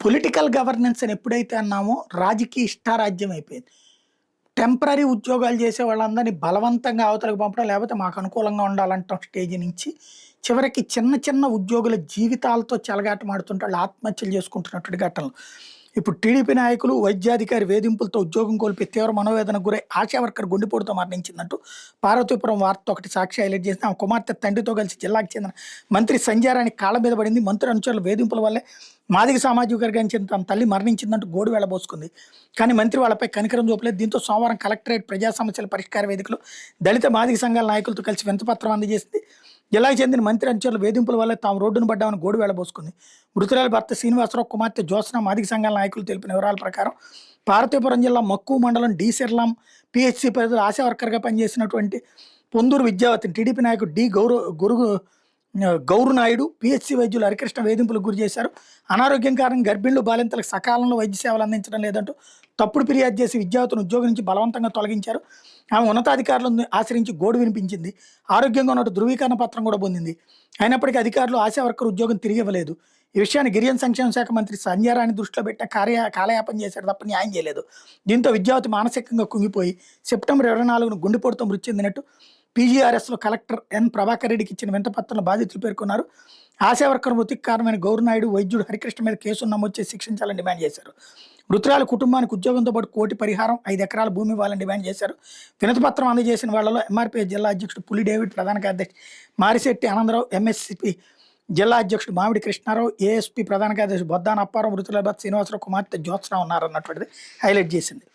Political governance అని ఎప్పుడైతే అన్నామో రాజకీయ ఇష్టారాజ్యం అయిపోయింది. టెంపరరీ ఉద్యోగాలు చేసే వాళ్ళందరినీ బలవంతంగా అవతలకు పంపడం, లేకపోతే మాకు అనుకూలంగా ఉండాలంటాం స్టేజ్ నుంచి, చివరికి చిన్న చిన్న ఉద్యోగుల జీవితాలతో చెలగాటమాడుతుంటే వాళ్ళు ఆత్మహత్యలు చేసుకుంటున్నటువంటి ఘటనలు. ఇప్పుడు టీడీపీ నాయకులు వైద్యాధికారి వేధింపులతో ఉద్యోగం కోల్పోయి తీవ్ర మనోవేదనకు గురై ఆశా వర్కర్ గుండెపోటుతో మరణించిందంటూ పార్వతీపురం వార్త ఒకటి సాక్షి హైలైట్ చేసింది. ఆమె కుమార్తె తండ్రితో కలిసి జిల్లాకు చెందిన మంత్రి సంధ్యారాణి కాళ్ళ మీద పడింది. మంత్రి అనుచరుల వేధింపుల వల్లే మాదిగ సామాజిక వర్గానికి చెందిన తన తల్లి మరణించిందంటూ గోడు వెళ్ళబోసుకుంది. కానీ మంత్రి వాళ్ళపై కనికరం చూపలేదు. దీంతో సోమవారం కలెక్టరేట్ ప్రజా సమస్యల పరిష్కార వేదికలో దళిత మాదిగ సంఘాల నాయకులతో కలిసి వినతిపత్రం అందజేసింది. జిల్లాకు చెందిన మంత్రి అనుచరుల వేధింపుల వల్ల తాము రోడ్డును పడ్డామని గోడు వెళ్ళబోసుకుంది. మృతురాలి భర్త శ్రీనివాసరావు, కుమార్తె జ్యోత్స్న మాదిగ సంఘాల నాయకులు తెలిపిన వివరాల ప్రకారం పార్వతీపురం జిల్లా మక్కువ మండలం డీసెర్లాం పిహెచ్సి పరిధిలో ఆశా వర్కర్గా పనిచేసినటువంటి పొందూరు విద్యావతిని టీడీపీ నాయకుడు గౌరు నాయుడు, పిహెచ్సి వైద్యులు హరికృష్ణ వేధింపులకు గురి చేశారు. అనారోగ్యం కారణంగా గర్భిణులు, బాలింతలకు సకాలంలో వైద్య సేవలు అందించడం లేదంటూ తప్పుడు ఫిర్యాదు చేసి విద్యావతిని ఉద్యోగం నుంచి బలవంతంగా తొలగించారు. ఆమె ఉన్నతాధికారులను ఆశ్రయించి గోడు వినిపించింది. ఆరోగ్యంగా ఉన్నట్టు ధృవీకరణ పత్రం కూడా పొందింది. అయినప్పటికీ అధికారులు ఆశా వర్కర్ ఉద్యోగం తిరిగి ఇవ్వలేదు. ఈ విషయాన్ని గిరిజన సంక్షేమ శాఖ మంత్రి సంధ్యారాణి దృష్టిలో పెట్ట కాలయాపన చేశారు తప్ప న్యాయం చేయలేదు. దీంతో విద్యావతి మానసికంగా కుంగిపోయి సెప్టెంబర్ 24న గుండెపోటుతో మృతి చెందినట్టు పీజీఆర్ఎస్లో కలెక్టర్ ఎన్ ప్రభాకర్ రెడ్డికి ఇచ్చిన వినతిపత్రంలో బాధితులు పేర్కొన్నారు. ఆశా వర్కర్ మృతికి కారణమైన గౌరనాయుడు, వైద్యుడు హరికృష్ణ మీద కేసును నమోదు చేసి శిక్షించాలని డిమాండ్ చేశారు. మృతురాలి కుటుంబానికి ఉద్యోగంతో పాటు 1 కోటి పరిహారం, 5 ఎకరాల భూమి ఇవ్వాలని డిమాండ్ చేశారు. వినతిపత్రం అందజేసిన వాళ్లలో ఎంఆర్పీఎస్ జిల్లా అధ్యక్షుడు పులి డేవిడ్, ప్రధాన కార్యదర్శి మారిశెట్టి ఆనందరావు, ఎంఎస్సిపి జిల్లా అధ్యక్షుడు మామిడి కృష్ణారావు, ఏఎస్పీ ప్రధాన కార్యదర్శి బొద్దాన అప్పారావు, మృతుల భర్త శ్రీనివాసరావు, కుమార్తె జ్యోత్స్న ఉన్నారన్నటువంటిది హైలైట్ చేసింది.